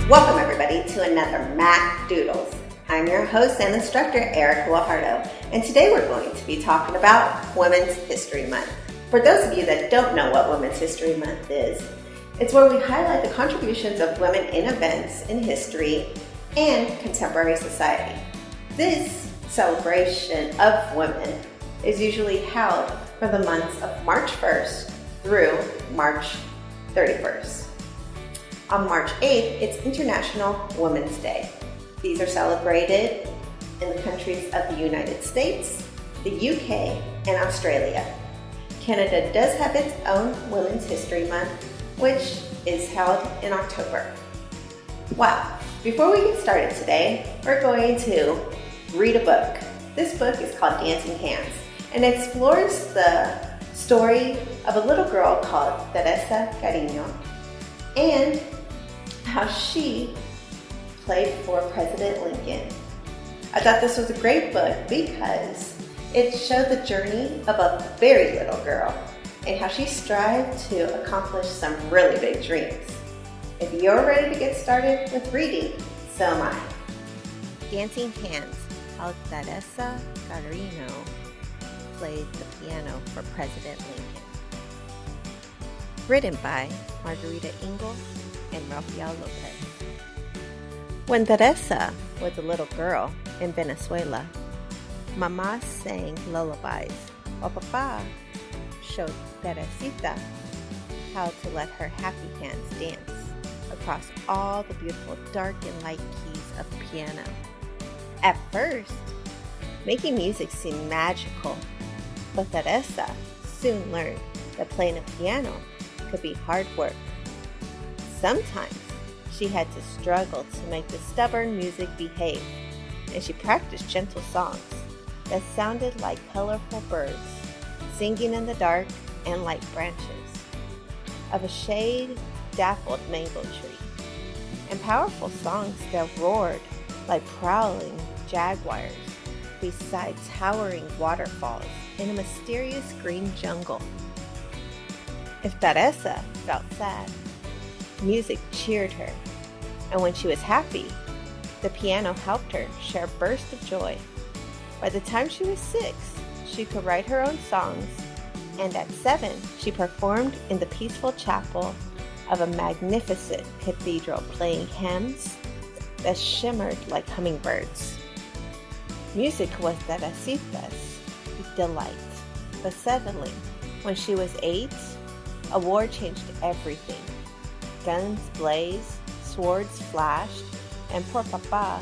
Welcome everybody to another Mac Doodles. I'm your host and instructor, Erica Guajardo, and today we're going to be talking about Women's History Month. For those of you that don't know what Women's History Month is, it's where we highlight the contributions of women in events in history and contemporary society. This celebration of women is usually held for the months of March 1st through March 31st. On March 8th, it's International Women's Day. These are celebrated in the countries of the United States, the UK, and Australia. Canada does have its own Women's History Month, which is held in October. Wow, before we get started today, we're going to read a book. This book is called Dancing Hands, and it explores the story of a little girl called Teresa Carreño and how she played for President Lincoln. I thought this was a great book because it showed the journey of a very little girl and how she strived to accomplish some really big dreams. If you're ready to get started with reading, so am I. Dancing Hands, how Teresa Carreño played the piano for President Lincoln. Written by Margarita Ingalls and Rafael Lopez. When Teresa was a little girl in Venezuela, Mama sang lullabies while Papa showed Teresita how to let her happy hands dance across all the beautiful dark and light keys of the piano. At first, making music seemed magical, but Teresa soon learned that playing a piano could be hard work. Sometimes she had to struggle to make the stubborn music behave, and she practiced gentle songs that sounded like colorful birds singing in the dark and light branches of a shade dappled mango tree, and powerful songs that roared like prowling jaguars beside towering waterfalls in a mysterious green jungle. If Teresa felt sad, music cheered her, and when she was happy, the piano helped her share a burst of joy. By the time she was 6, she could write her own songs, and at 7, she performed in the peaceful chapel of a magnificent cathedral, playing hymns that shimmered like hummingbirds. Music was Teresita's delight, but suddenly, when she was 8, a war changed everything. Guns blazed, swords flashed, and poor Papa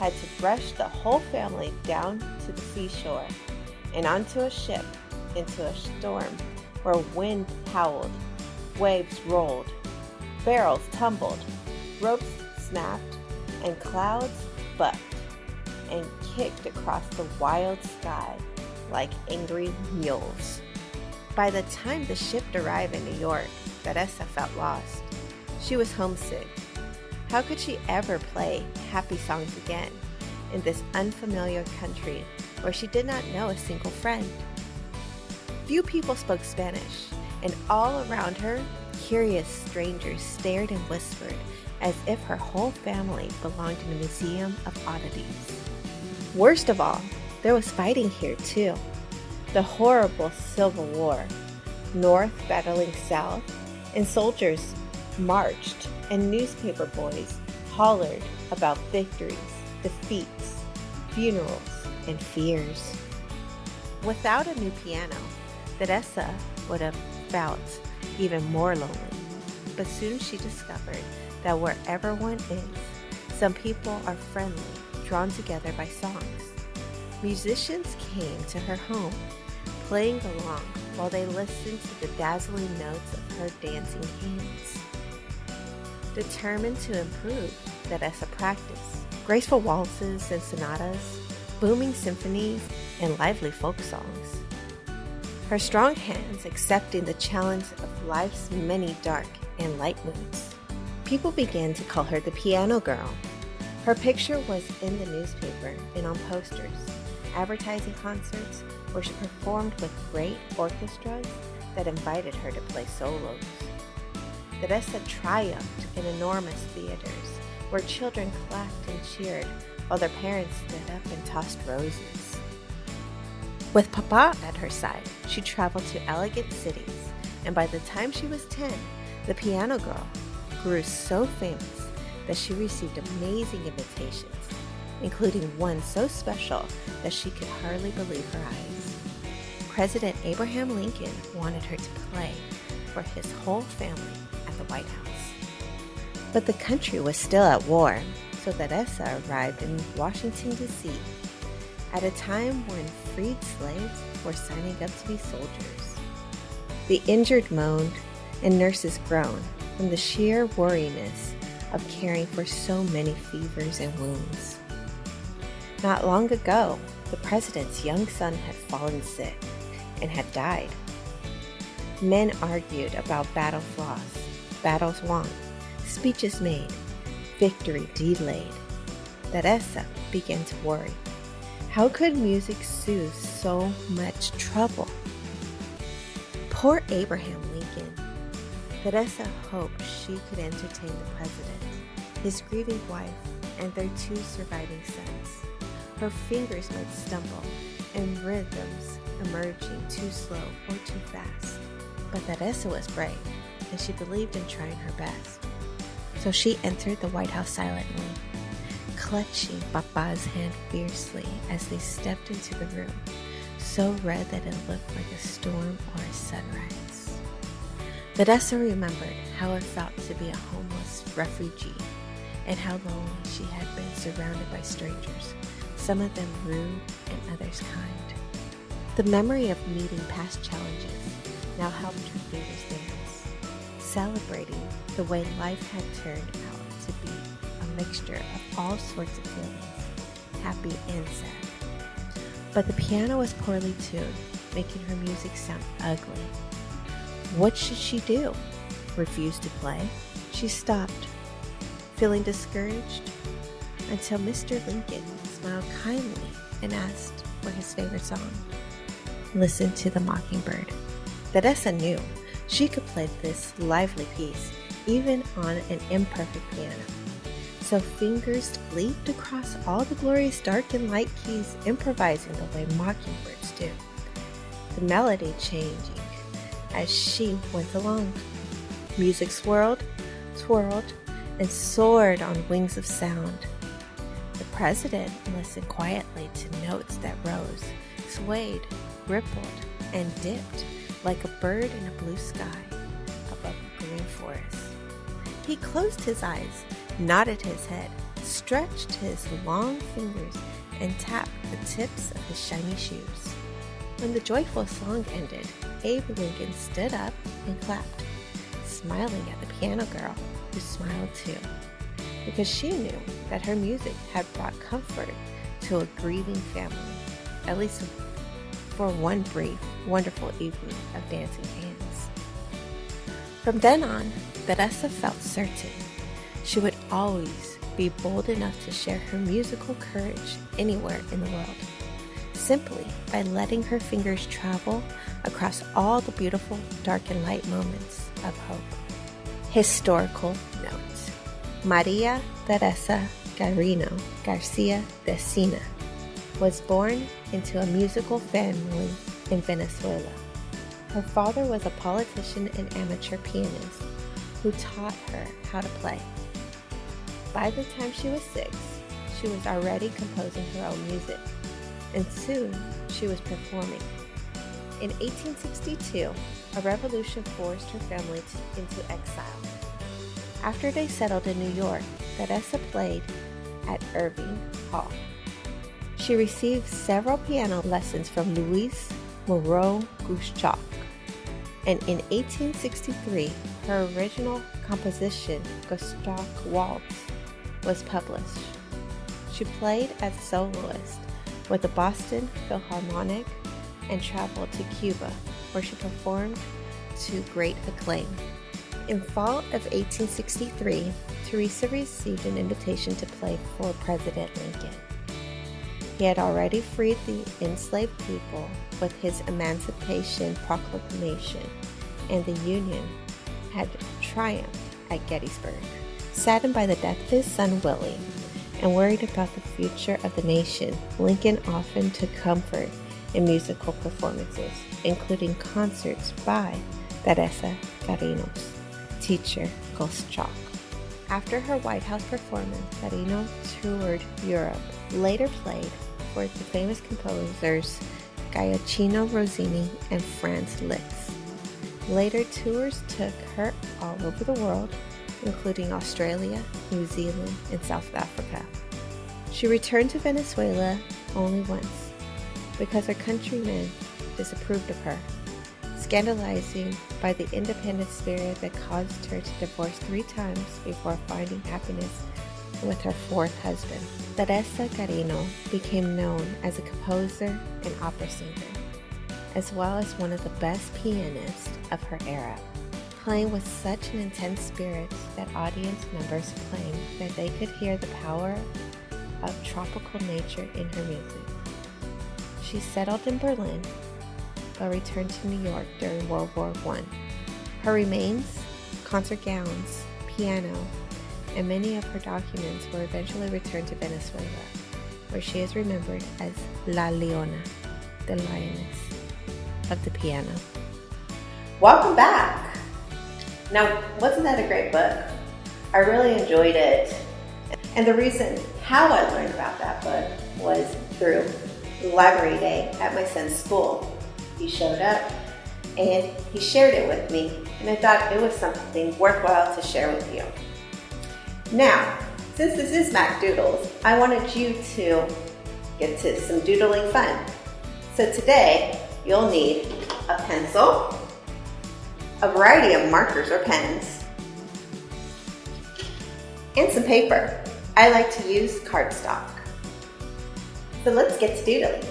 had to rush the whole family down to the seashore and onto a ship into a storm where wind howled, waves rolled, barrels tumbled, ropes snapped, and clouds bucked and kicked across the wild sky like angry mules. By the time the ship arrived in New York, Teresa felt lost. She was homesick. How could she ever play happy songs again in this unfamiliar country where she did not know a single friend? Few people spoke Spanish, and all around her, curious strangers stared and whispered as if her whole family belonged in a museum of oddities. Worst of all, there was fighting here too. The horrible Civil War, North battling South, and soldiers marched, and newspaper boys hollered about victories, defeats, funerals, and fears. Without a new piano, Teresa would have felt even more lonely. But soon she discovered that wherever one is, some people are friendly, drawn together by songs. Musicians came to her home, playing along while they listened to the dazzling notes of her dancing hands. Determined to improve, Teresa practiced graceful waltzes and sonatas, booming symphonies, and lively folk songs. Her strong hands accepting the challenge of life's many dark and light moods. People began to call her the Piano Girl. Her picture was in the newspaper and on posters, advertising concerts where she performed with great orchestras that invited her to play solos. Teresa triumphed in enormous theaters, where children clapped and cheered while their parents stood up and tossed roses. With Papa at her side, she traveled to elegant cities, and by the time she was 10, the piano girl grew so famous that she received amazing invitations, including one so special that she could hardly believe her eyes. President Abraham Lincoln wanted her to play for his whole family at the White House. But the country was still at war, so Teresa arrived in Washington, D.C. at a time when freed slaves were signing up to be soldiers. The injured moaned and nurses groaned from the sheer weariness of caring for so many fevers and wounds. Not long ago, the president's young son had fallen sick and had died. Men argued about battle flaws, battles won, speeches made, victory delayed. Teresa began to worry. How could music soothe so much trouble? Poor Abraham Lincoln. Teresa hoped she could entertain the president, his grieving wife, and their 2 surviving sons. Her fingers might stumble, and rhythms emerging too slow or too fast. But Teresa was brave, and she believed in trying her best. So she entered the White House silently, clutching Papa's hand fiercely as they stepped into the room, so red that it looked like a storm or a sunrise. Teresa remembered how it felt to be a homeless refugee and how lonely she had been surrounded by strangers, some of them rude and others kind. The memory of meeting past challenges now helped her fingers dance, celebrating the way life had turned out to be a mixture of all sorts of feelings, happy and sad. But the piano was poorly tuned, making her music sound ugly. What should she do? Refuse to play? She stopped, feeling discouraged, until Mr. Lincoln smiled kindly and asked for his favorite song. Listen to the Mockingbird. Teresa knew she could play this lively piece even on an imperfect piano. So fingers leaped across all the glorious dark and light keys, improvising the way mockingbirds do, the melody changing as she went along. Music swirled, twirled, and soared on wings of sound. The president listened quietly to notes that rose, swayed, rippled, and dipped like a bird in a blue sky above a green forest. He closed his eyes, nodded his head, stretched his long fingers, and tapped the tips of his shiny shoes. When the joyful song ended, Abe Lincoln stood up and clapped, smiling at the piano girl, who smiled too, because she knew that her music had brought comfort to a grieving family, at least for one brief, wonderful evening of dancing hands. From then on, Teresa felt certain she would always be bold enough to share her musical courage anywhere in the world, simply by letting her fingers travel across all the beautiful dark and light moments of hope. Historical note: Maria Teresa Garino Garcia de Sena was born into a musical family in Venezuela. Her father was a politician and amateur pianist who taught her how to play. By the time she was 6, she was already composing her own music, and soon she was performing. In 1862, a revolution forced her family into exile. After they settled in New York, Teresa played at Irving Hall. She received several piano lessons from Louis Moreau-Gottschalk, and in 1863, her original composition, Gottschalk Waltz, was published. She played as a soloist with the Boston Philharmonic and traveled to Cuba, where she performed to great acclaim. In fall of 1863, Teresa received an invitation to play for President Lincoln. He had already freed the enslaved people with his Emancipation Proclamation, and the Union had triumphed at Gettysburg. Saddened by the death of his son Willie and worried about the future of the nation, Lincoln often took comfort in musical performances, including concerts by Teresa Carino's teacher, Ghost Chalk. After her White House performance, Carino toured Europe, later played for the famous composers Gioacchino Rossini and Franz Liszt. Later tours took her all over the world, including Australia, New Zealand, and South Africa. She returned to Venezuela only once because her countrymen disapproved of her, scandalizing by the independent spirit that caused her to divorce 3 times before finding happiness with her 4th husband. Teresa Carino became known as a composer and opera singer, as well as one of the best pianists of her era, playing with such an intense spirit that audience members claimed that they could hear the power of tropical nature in her music. She settled in Berlin, but returned to New York during World War I. Her remains, concert gowns, piano, and many of her documents were eventually returned to Venezuela, where she is remembered as La Leona, the lioness of the piano. Welcome back! Now, wasn't that a great book? I really enjoyed it. And the reason how I learned about that book was through library day at my son's school. He showed up and he shared it with me, and I thought it was something worthwhile to share with you. Now, since this is Mac Doodles, I wanted you to get to some doodling fun. So today, you'll need a pencil, a variety of markers or pens, and some paper. I like to use cardstock. So let's get to doodling.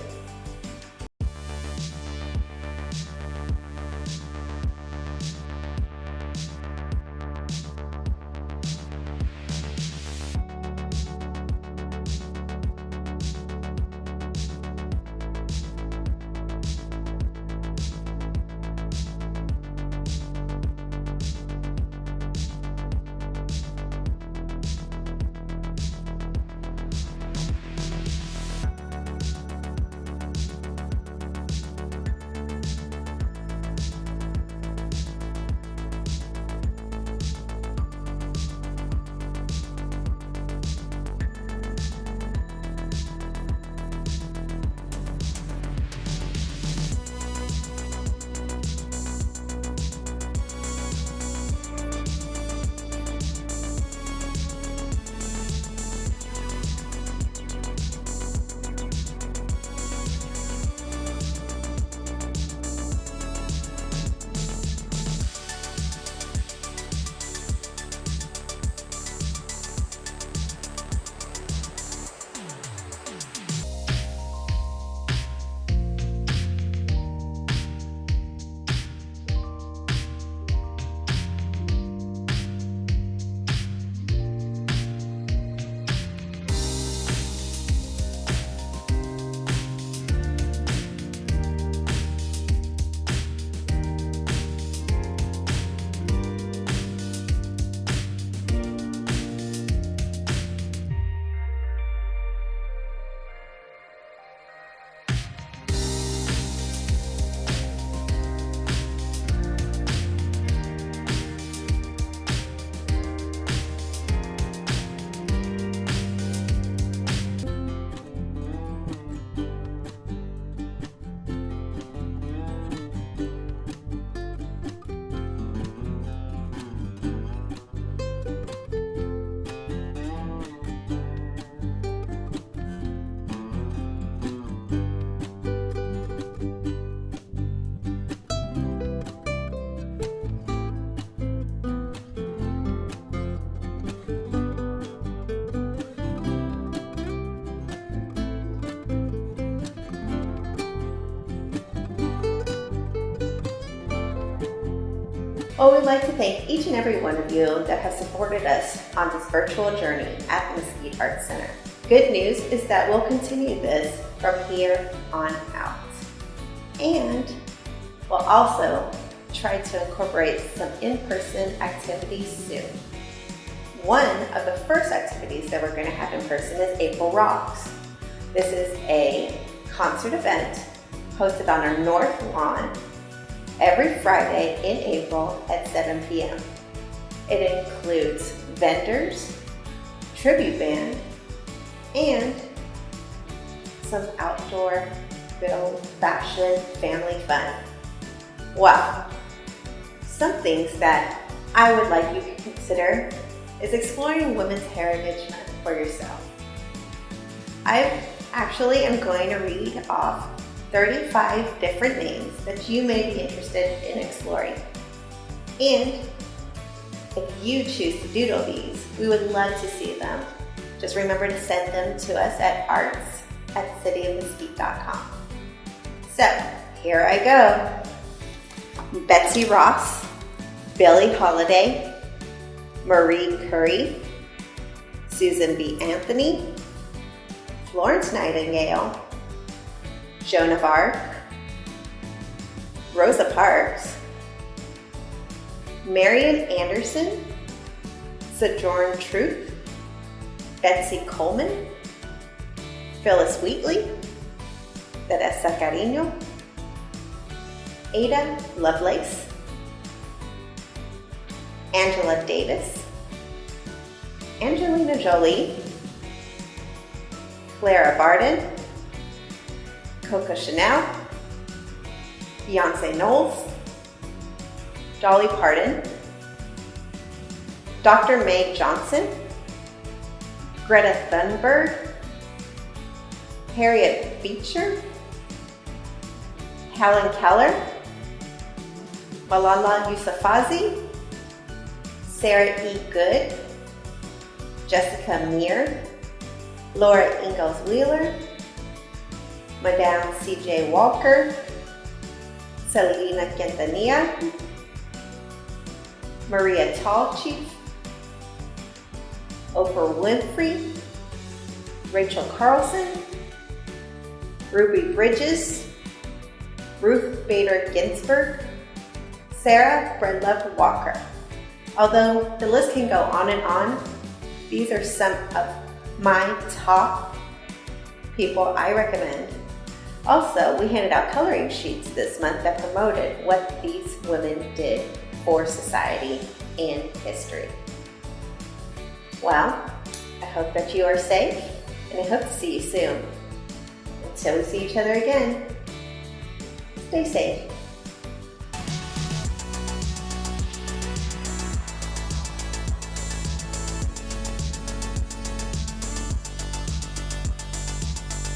Well, we'd like to thank each and every one of you that have supported us on this virtual journey at the Mesquite Arts Center. Good news is that we'll continue this from here on out. And we'll also try to incorporate some in-person activities soon. One of the first activities that we're going to have in person is April Rocks. This is a concert event hosted on our north lawn every Friday in April at 7 p.m. It includes vendors, tribute band, and some outdoor, good old-fashioned family fun. Well, some things that I would like you to consider is exploring Women's Heritage Month for yourself. I actually am going to read off 35 different names that you may be interested in exploring. And if you choose to doodle these, we would love to see them. Just remember to send them to us at arts@cityofmesquite.com. So, here I go. Betsy Ross, Billie Holiday, Marie Curie, Susan B. Anthony, Florence Nightingale, Joan of Arc, Rosa Parks, Marian Anderson, Sojourner Truth, Betsy Coleman, Phyllis Wheatley, Teresa Carreño, Ada Lovelace, Angela Davis, Angelina Jolie, Clara Barden, Coco Chanel, Beyonce Knowles, Dolly Parton, Dr. Meg Johnson, Greta Thunberg, Harriet Beecher, Helen Keller, Malala Yousafzai, Sarah E. Good, Jessica Meir, Laura Ingalls Wheeler, Madame C.J. Walker, Selena Quintanilla, Maria Tallchief, Oprah Winfrey, Rachel Carlson, Ruby Bridges, Ruth Bader Ginsburg, Sarah Breedlove Walker. Although the list can go on and on, these are some of my top people I recommend. Also, we handed out coloring sheets this month that promoted what these women did for society and history. Well, I hope that you are safe, and I hope to see you soon. Until we see each other again, stay safe.